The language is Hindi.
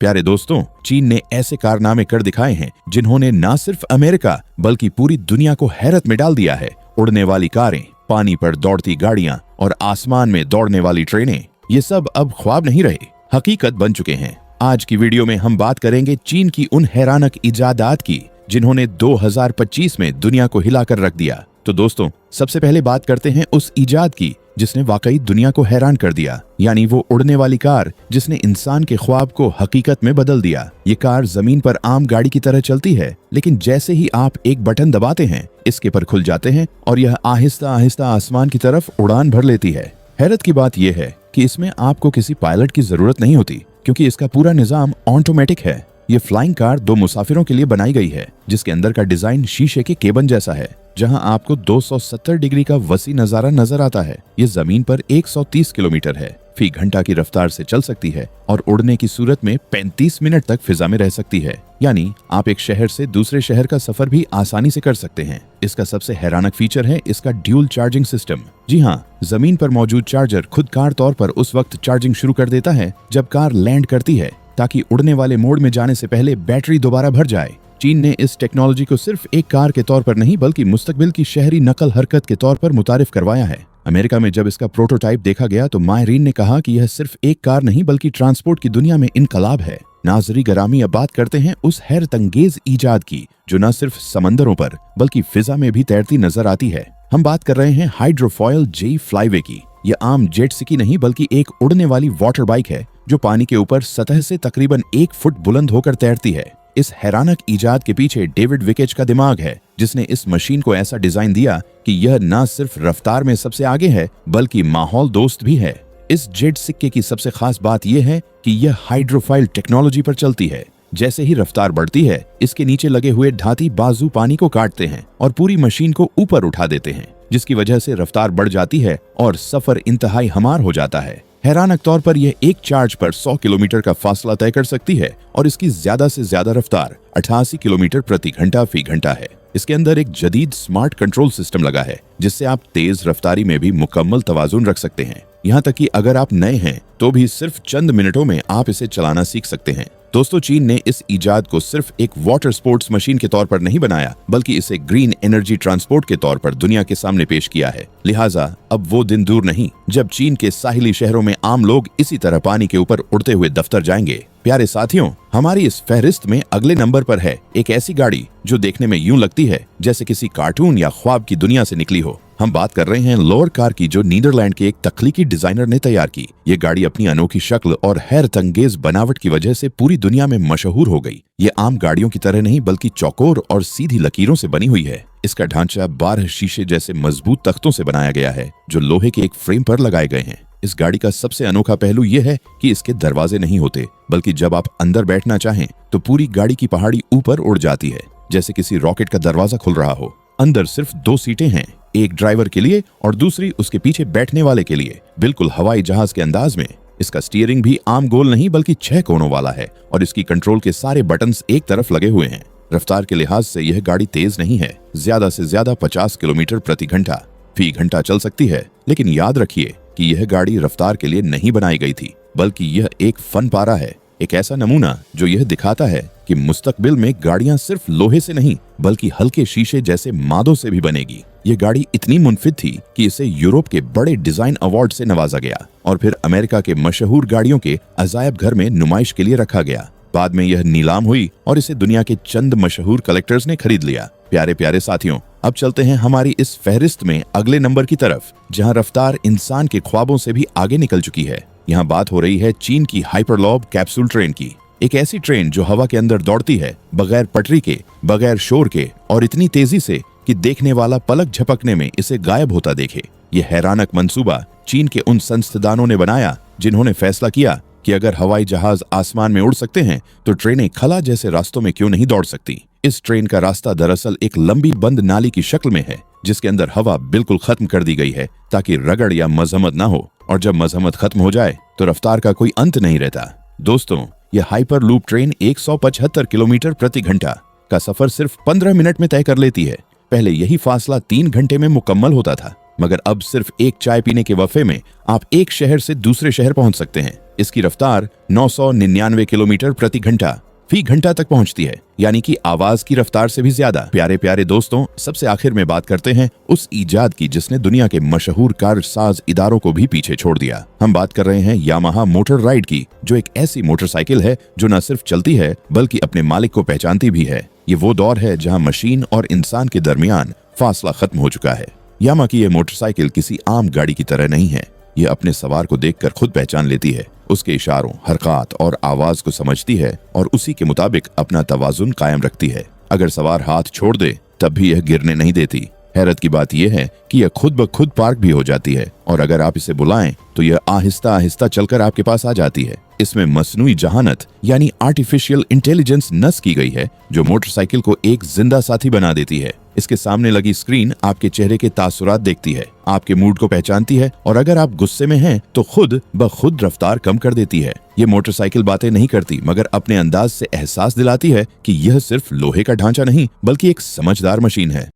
प्यारे दोस्तों, चीन ने ऐसे कारनामे कर दिखाए हैं जिन्होंने न सिर्फ अमेरिका बल्कि पूरी दुनिया को हैरत में डाल दिया है। उड़ने वाली कारें, पानी पर दौड़ती गाड़ियां और आसमान में दौड़ने वाली ट्रेनें, ये सब अब ख्वाब नहीं रहे, हकीकत बन चुके हैं। आज की वीडियो में हम बात करेंगे चीन की उन हैरानक इजादात की जिन्होंने 2025 में दुनिया को हिलाकर रख दिया। तो दोस्तों, सबसे पहले बात करते हैं उस इजाद की जिसने वाकई दुनिया को हैरान कर दिया, यानी वो उड़ने वाली कार जिसने इंसान के ख्वाब को हकीकत में बदल दिया। ये कार जमीन पर आम गाड़ी की तरह चलती है, लेकिन जैसे ही आप एक बटन दबाते हैं, इसके पर खुल जाते हैं और यह आहिस्ता आहिस्ता आसमान की तरफ उड़ान भर लेती है। हैरत की बात यह है कि इसमें आपको किसी पायलट की जरूरत नहीं होती, क्योंकि इसका पूरा निजाम ऑटोमेटिक है। ये फ्लाइंग कार 2 मुसाफिरों के लिए बनाई गई है, जिसके अंदर का डिजाइन शीशे के केबिन जैसा है, जहां आपको 270 डिग्री का वसी नजारा नजर आता है। ये जमीन पर 130 किलोमीटर है फी घंटा की रफ्तार से चल सकती है और उड़ने की सूरत में 35 मिनट तक फिजा में रह सकती है, यानी आप एक शहर से दूसरे शहर का सफर भी आसानी से कर सकते हैं। इसका सबसे हैरानक फीचर है इसका ड्यूल चार्जिंग सिस्टम। जी हाँ, जमीन पर मौजूद चार्जर खुदकार तौर पर उस वक्त चार्जिंग शुरू कर देता है जब कार लैंड करती है, ताकि उड़ने वाले मोड में जाने से पहले बैटरी दोबारा भर जाए। चीन ने इस टेक्नोलॉजी को सिर्फ एक कार के तौर पर नहीं बल्कि मुस्तकबिल की शहरी नकल हरकत के तौर पर मुतारिफ करवाया है। अमेरिका में जब इसका प्रोटोटाइप देखा गया तो माहिरीन ने कहा कि यह सिर्फ एक कार नहीं बल्कि ट्रांसपोर्ट की दुनिया में इनकलाब है। नाज़री गरामी, अब बात करते हैं उस हैरतंगेज ईजाद की जो न सिर्फ समंदरों पर बल्कि फिजा में भी तैरती नजर आती है। हम बात कर रहे हैं हाइड्रोफॉयल जे फ्लाईवे की। यह आम जेट स्की नहीं बल्कि एक उड़ने वाली वाटर बाइक है जो पानी के ऊपर सतह से तकरीबन 1 फुट बुलंद होकर तैरती है। इस हैरानक इजाद के पीछे डेविड विकेज का दिमाग है, जिसने इस मशीन को ऐसा डिजाइन दिया कि यह न सिर्फ रफ्तार में सबसे आगे है बल्कि माहौल दोस्त भी है। इस जेट सिक्के की सबसे खास बात यह है कि यह हाइड्रोफाइल टेक्नोलॉजी पर चलती है। जैसे ही रफ्तार बढ़ती है, इसके नीचे लगे हुए ढाती बाजू पानी को काटते हैं और पूरी मशीन को ऊपर उठा देते हैं, जिसकी वजह से रफ्तार बढ़ जाती है और सफर इंतहाई हमार हो जाता है। हैरानक तौर पर यह एक चार्ज पर 100 किलोमीटर का फासला तय कर सकती है और इसकी ज्यादा से ज्यादा रफ्तार 88 किलोमीटर प्रति घंटा फी घंटा है। इसके अंदर एक जदीद स्मार्ट कंट्रोल सिस्टम लगा है, जिससे आप तेज रफ्तारी में भी मुकम्मल तवाजुन रख सकते हैं। यहाँ तक कि अगर आप नए हैं तो भी सिर्फ चंद मिनटों में आप इसे चलाना सीख सकते हैं। दोस्तों, चीन ने इस इजाद को सिर्फ एक वाटर स्पोर्ट्स मशीन के तौर पर नहीं बनाया, बल्कि इसे ग्रीन एनर्जी ट्रांसपोर्ट के तौर पर दुनिया के सामने पेश किया है। लिहाजा अब वो दिन दूर नहीं जब चीन के साहिली शहरों में आम लोग इसी तरह पानी के ऊपर उड़ते हुए दफ्तर जाएंगे। प्यारे साथियों, हमारी इस फहरिस्त में अगले नंबर पर है एक ऐसी गाड़ी जो देखने में यूं लगती है जैसे किसी कार्टून या ख्वाब की दुनिया से निकली हो। हम बात कर रहे हैं लोअर कार की, जो नीदरलैंड के एक तख्लीकी डिजाइनर ने तैयार की। ये गाड़ी अपनी अनोखी शक्ल और हैरतंगेज बनावट की वजह से पूरी दुनिया में मशहूर हो गई। ये आम गाड़ियों की तरह नहीं बल्कि चौकोर और सीधी लकीरों से बनी हुई है। इसका ढांचा 12 शीशे जैसे मजबूत तख्तों से बनाया गया है जो लोहे के एक फ्रेम पर लगाए गए हैं। इस गाड़ी का सबसे अनोखा पहलू यह है कि इसके दरवाजे नहीं होते, बल्कि जब आप अंदर बैठना चाहें तो पूरी गाड़ी की पहाड़ी ऊपर उड़ जाती है, जैसे किसी रॉकेट का दरवाजा खुल रहा हो। अंदर सिर्फ 2 सीटें हैं, एक ड्राइवर के लिए और दूसरी उसके पीछे बैठने वाले के लिए, बिल्कुल हवाई जहाज के अंदाज में। इसका स्टीयरिंग भी आम गोल नहीं बल्कि 6 कोनों वाला है और इसकी कंट्रोल के सारे बटन्स एक तरफ लगे हुए हैं। रफ्तार के लिहाज से यह गाड़ी तेज नहीं है, ज्यादा से ज्यादा 50 किलोमीटर प्रति घंटा फी घंटा चल सकती है। लेकिन याद रखिए कि यह गाड़ी रफ्तार के लिए नहीं बनाई गई थी, बल्कि यह एक फन पारा है, एक ऐसा नमूना जो यह दिखाता है कि मुस्तकबिल में गाड़ियां सिर्फ लोहे से नहीं बल्कि हल्के शीशे जैसे मादों से भी बनेगी। यह गाड़ी इतनी मुनफिद थी कि इसे यूरोप के बड़े डिजाइन अवार्ड से नवाजा गया और फिर अमेरिका के मशहूर गाड़ियों के अजायब घर में नुमाइश के लिए रखा गया। बाद में यह नीलाम हुई और इसे दुनिया के चंद मशहूर कलेक्टर्स ने खरीद लिया। प्यारे प्यारे साथियों, अब चलते हैं हमारी इस फहरिस्त में अगले नंबर की तरफ, जहां रफ्तार इंसान के ख्वाबों से भी आगे निकल चुकी है। यहाँ बात हो रही है चीन की हाइपरलॉब कैप्सूल ट्रेन की। एक ऐसी ट्रेन जो हवा के अंदर दौड़ती है, बगैर पटरी के, बगैर शोर के और इतनी तेजी से कि देखने वाला पलक झपकने में इसे गायब होता देखे। ये हैरानक मंसूबा चीन के उन संस्थानों ने बनाया जिन्होंने फैसला किया कि अगर हवाई जहाज आसमान में उड़ सकते हैं तो ट्रेनें खला जैसे रास्तों में क्यों नहीं दौड़ सकती। इस ट्रेन का रास्ता दरअसल एक लंबी बंद नाली की शक्ल में है, जिसके अंदर हवा बिल्कुल खत्म कर दी गई है ताकि रगड़ या मजम्मत ना हो, और जब मजम्मत खत्म हो जाए तो रफ्तार का कोई अंत नहीं रहता। दोस्तों, यह हाइपर लूप ट्रेन 175 किलोमीटर प्रति घंटा का सफर सिर्फ 15 मिनट में तय कर लेती है। पहले यही फासला 3 घंटे में मुकम्मल होता था। मगर अब सिर्फ एक चाय पीने के वफे में आप एक शहर से दूसरे शहर पहुंच सकते हैं। इसकी रफ्तार 999 किलोमीटर प्रति घंटा फी घंटा तक पहुंचती है, यानी कि आवाज की रफ्तार से भी ज्यादा। प्यारे प्यारे दोस्तों, सबसे आखिर में बात करते हैं उस ईजाद की जिसने दुनिया के मशहूर कारसाज इदारों को भी पीछे छोड़ दिया। हम बात कर रहे हैं यामाहा मोटर राइड की, जो एक ऐसी मोटरसाइकिल है जो न सिर्फ चलती है बल्कि अपने मालिक को पहचानती भी है। ये वो दौर है जहाँ मशीन और इंसान के दरमियान फासला खत्म हो चुका है। यामाहा की ये मोटरसाइकिल किसी आम गाड़ी की तरह नहीं है। ये अपने सवार को देखकर खुद पहचान लेती है, उसके इशारों, हरकत और आवाज को समझती है और उसी के मुताबिक अपना तवाजुन कायम रखती है। अगर सवार हाथ छोड़ दे तब भी यह गिरने नहीं देती। हैरत की बात यह है कि यह खुद ब खुद पार्क भी हो जाती है और अगर आप इसे बुलाएं तो यह आहिस्ता आहिस्ता चलकर आपके पास आ जाती है। इसमें मसनूई जहानत यानी आर्टिफिशियल इंटेलिजेंस नस्ब की गई है जो मोटरसाइकिल को एक जिंदा साथी बना देती है। इसके सामने लगी स्क्रीन आपके चेहरे के तासुरात देखती है, आपके मूड को पहचानती है और अगर आप गुस्से में हैं तो खुद ब खुद रफ्तार कम कर देती है। ये मोटरसाइकिल बातें नहीं करती मगर अपने अंदाज से एहसास दिलाती है कि यह सिर्फ लोहे का ढांचा नहीं बल्कि एक समझदार मशीन है।